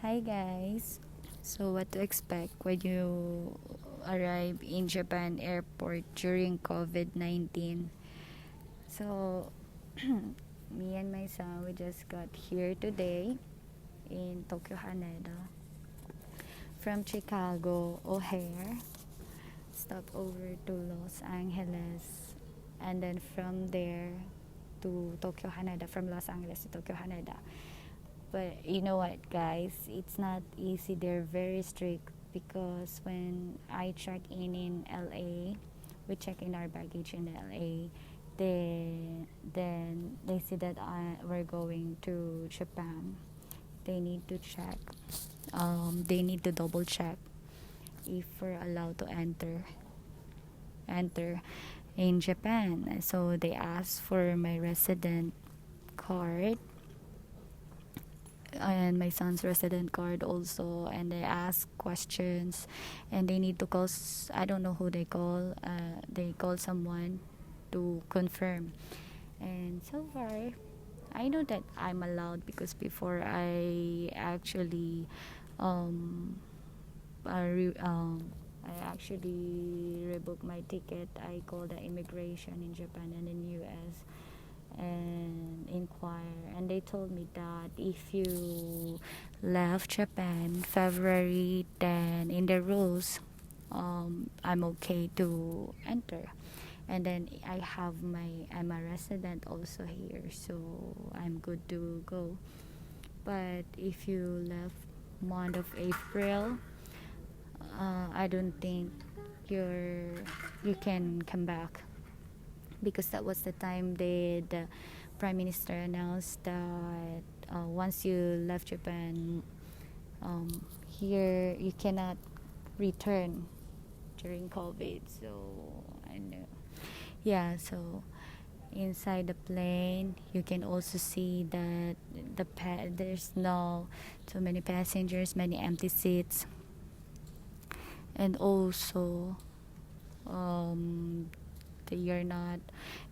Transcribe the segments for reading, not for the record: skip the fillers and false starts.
Hi guys. So what to expect when you arrive in Japan airport during COVID-19? So me and my son we just got here today in Tokyo, Haneda. From Chicago O'Hare, stop over to Los Angeles, and then from there to Tokyo Haneda, from Los Angeles to Tokyo Haneda. But you know what, guys? It's not easy. They're very strict because when I check in LA, we check in our baggage in LA. Then they say that we're going to Japan. They need to check. They need to double check if we're allowed to enter in Japan. So they asked for my resident card and my son's resident card also, and they ask questions, and they need to call I don't know who they call someone to confirm. And so far I know that I'm allowed because before um I actually rebooked my ticket. I called the immigration in Japan and in US and inquire, and they told me that if you left Japan February 10 in the rules, I'm okay to enter. And then I'm a resident also here, so I'm good to go. But if you left month of April, I don't think you can come back, because that was the time the prime minister announced that once you left Japan, here you cannot return during COVID. So I know, yeah. So inside the plane, you can also see that there's no too many passengers, many empty seats, and also um, you're not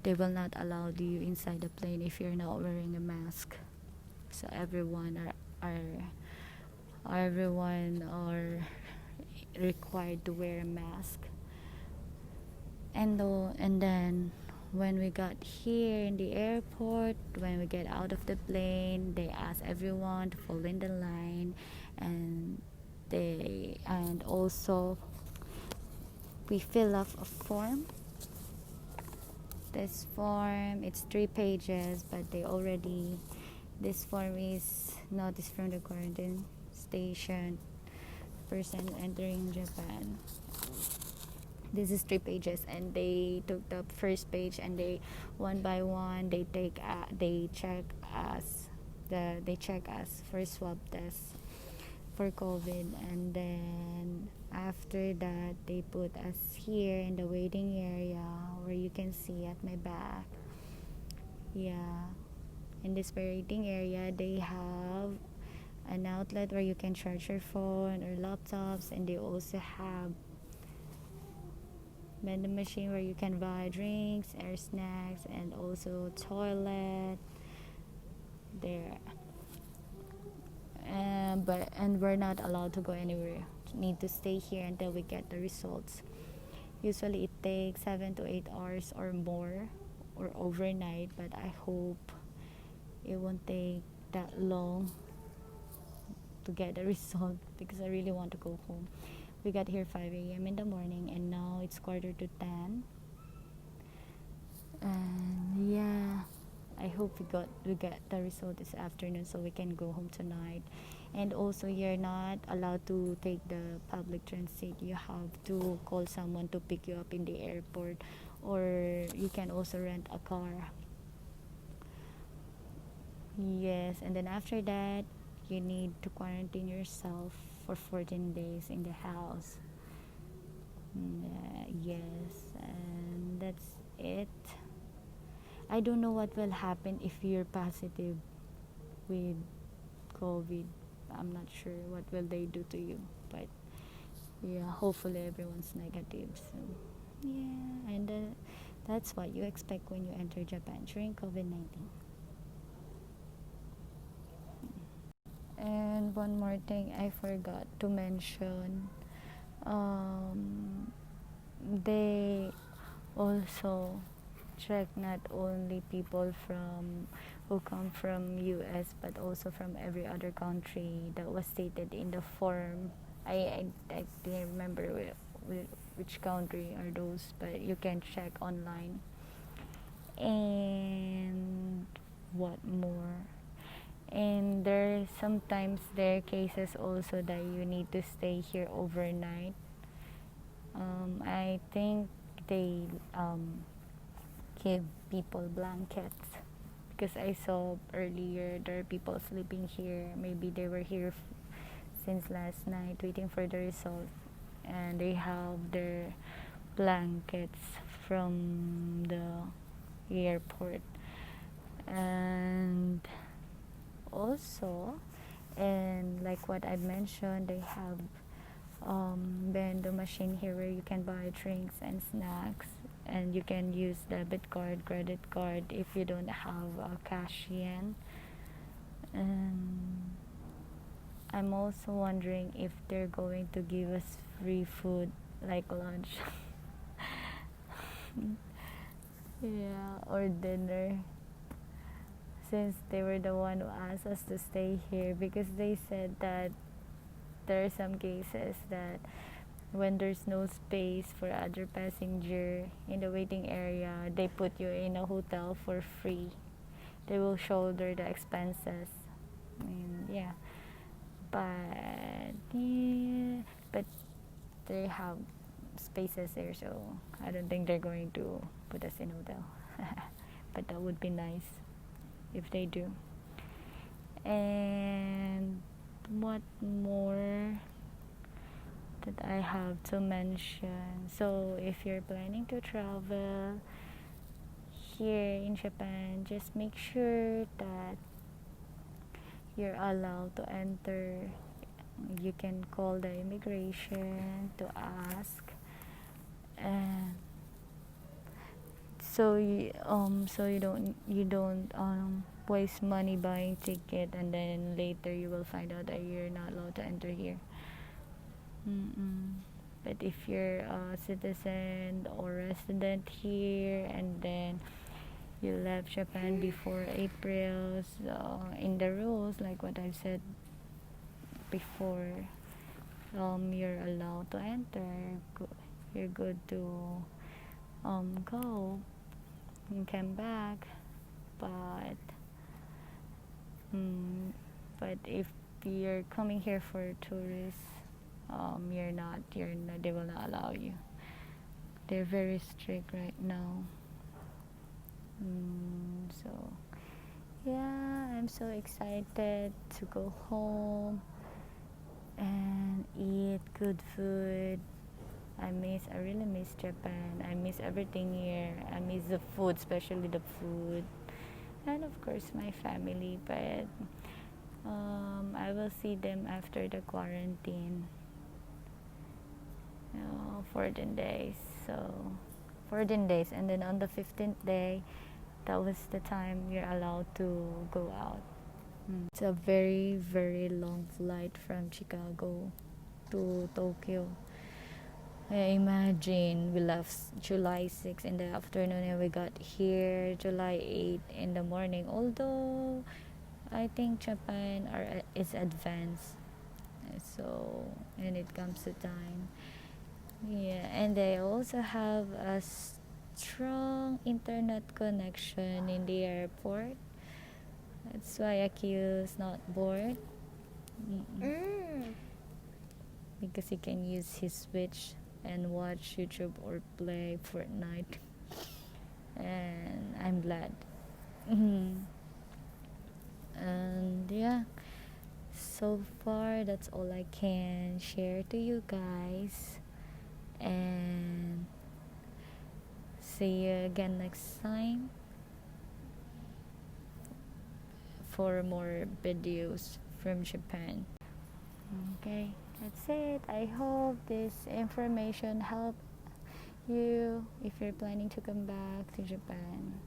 they will not allow you inside the plane if you're not wearing a mask. So everyone are required to wear a mask. And then when we got here in the airport, when we get out of the plane, they ask everyone to fall in the line, and also we fill up a form. This form, it's 3 pages, but this form is notice from the quarantine station, person entering Japan. This is 3 pages, and they took the first page, and they one by one they check us for swab test for COVID, and then after that they put us here in the waiting area where you can see at my back. Yeah, in this waiting area they have an outlet where you can charge your phone or laptops, and they also have vending machine where you can buy drinks or snacks, and also toilet there. And we're not allowed to go anywhere. Need to stay here until we get the results. Usually it takes 7 to 8 hours or more, or overnight, but I hope it won't take that long to get the result, because I really want to go home. We got here 5 a.m. in the morning, and now it's quarter to 10. And yeah, I hope we get the result this afternoon so we can go home tonight. And also, you're not allowed to take the public transit. You have to call someone to pick you up in the airport, or you can also rent a car. Yes, and then after that, you need to quarantine yourself for 14 days in the house. Yes, and that's it. I don't know what will happen if you're positive with COVID. I'm not sure what will they do to you, but yeah, hopefully everyone's negative. So yeah, and that's what you expect when you enter Japan during COVID-19. And one more thing I forgot to mention. Um, they also check not only people from who come from US but also from every other country that was stated in the form. I didn't remember which country are those, but you can check online. And what more? And there sometimes there are cases also that you need to stay here overnight. I think they give people blankets because I saw earlier there are people sleeping here. Maybe they were here since last night waiting for the result, and they have their blankets from the airport. And also, and like what I mentioned, they have vendor machine here where you can buy drinks and snacks, and you can use debit card, credit card if you don't have cash yen. And I'm also wondering if they're going to give us free food like lunch. Yeah, or dinner, since they were the one who asked us to stay here, because they said that there are some cases that when there's no space for other passenger in the waiting area, they put you in a hotel for free. They will shoulder the expenses. And yeah, but they have spaces there, so I don't think they're going to put us in hotel. But that would be nice if they do. And what more that I have to mention? So if you're planning to travel here in Japan, just make sure that you're allowed to enter. You can call the immigration to ask, and so you don't waste money buying ticket, and then later you will find out that you're not allowed to enter here. Mm-mm. But if you're a citizen or resident here, and then you left Japan before April, so in the rules, like what I've said before, you're allowed to enter. You're good to go and come back. But but if you're coming here for tourists, they will not allow you. They're very strict right now. So yeah, I'm so excited to go home and eat good food. I really miss Japan. I miss everything here. I miss the food, especially the food, and of course my family. But I will see them after the quarantine, 14 days. So 14 days, and then on the 15th day, that was the time you're allowed to go out. It's a very, very long flight from Chicago to Tokyo. I imagine we left July 6 in the afternoon, and we got here July 8 in the morning. Although I think Japan is advanced, so when it comes to time. Yeah, and they also have a strong internet connection in the airport. That's why Akio is not bored. Because he can use his Switch and watch YouTube or play Fortnite. And I'm glad. And yeah, so far that's all I can share to you guys. And see you again next time for more videos from Japan. Okay, that's it. I hope this information helped you if you're planning to come back to Japan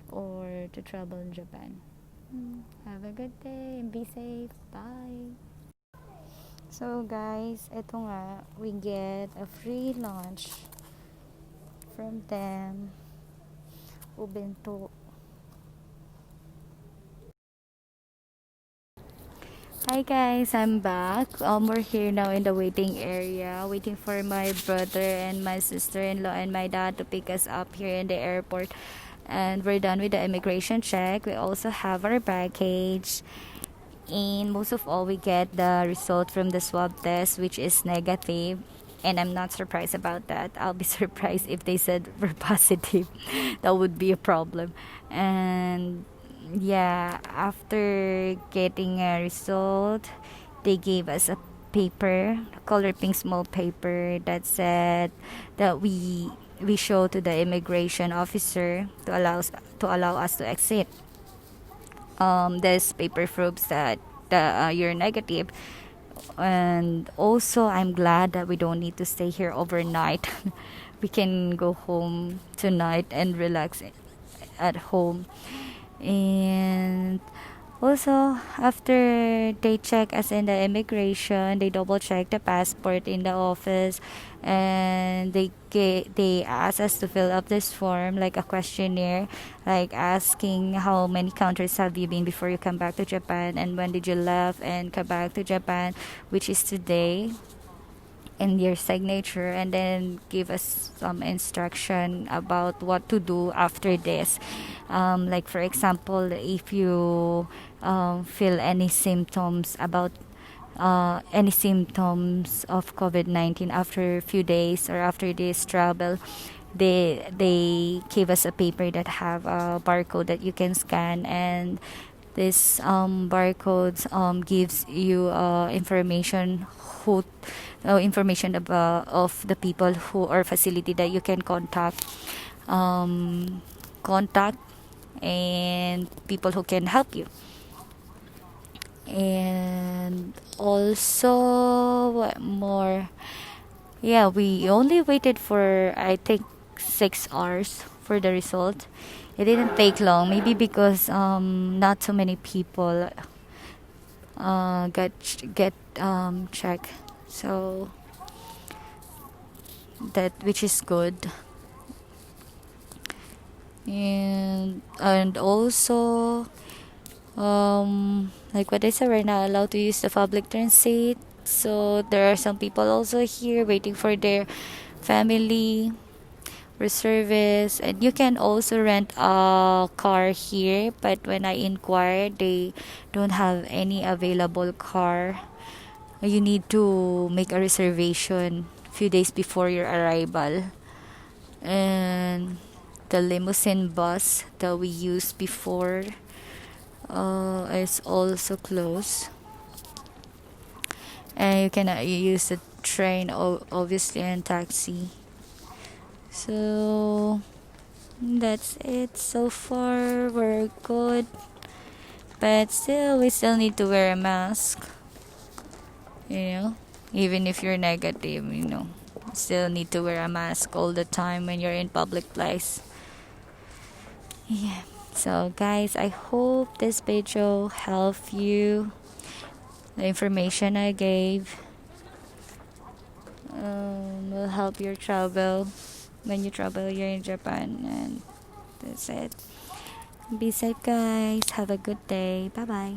or to travel in Japan. Have a good day and be safe. Bye. So guys, eto nga, we get a free lunch from them. Ubento. Hi guys, I'm back. We're here now in the waiting area, waiting for my brother and my sister-in-law and my dad to pick us up here in the airport. And we're done with the immigration check. We also have our baggage. And most of all, we get the result from the swab test, which is negative. And I'm not surprised about that. I'll be surprised if they said we're positive. That would be a problem. And yeah, after getting a result, they gave us a paper, color pink small paper that said that we show to the immigration officer to allow us to exit. This paper proves that you're negative, and also I'm glad that we don't need to stay here overnight. We can go home tonight and relax at home. And also, after they check us in the immigration, they double check the passport in the office, and they ask us to fill up this form like a questionnaire, like asking how many countries have you been before you come back to Japan, and when did you left and come back to Japan, which is today, and your signature, and then give us some instruction about what to do after this. Like for example, if you feel any symptoms about any symptoms of COVID-19 after a few days or after this travel, they give us a paper that have a barcode that you can scan, and this barcodes gives you information about of the people who or facility that you can um, contact, and people who can help you. And also, what more? Yeah, we only waited for, I think, 6 hours for the result. It didn't take long, maybe because not so many people get checked. So that, which is good. And also, like what I said, we're not allowed to use the public transit. So there are some people also here waiting for their family service, and you can also rent a car here, but when I inquired, they don't have any available car. You need to make a reservation few days before your arrival. And the limousine bus that we used before is also closed, and you cannot use the train, obviously, and taxi. So that's it. So far we're good, but still we still need to wear a mask, you know, even if you're negative, still need to wear a mask all the time when you're in public place. Yeah. So guys, I hope this video helped you. The information I gave will help your travel when you travel here in Japan. And that's it. Be safe, guys. Have a good day. Bye bye.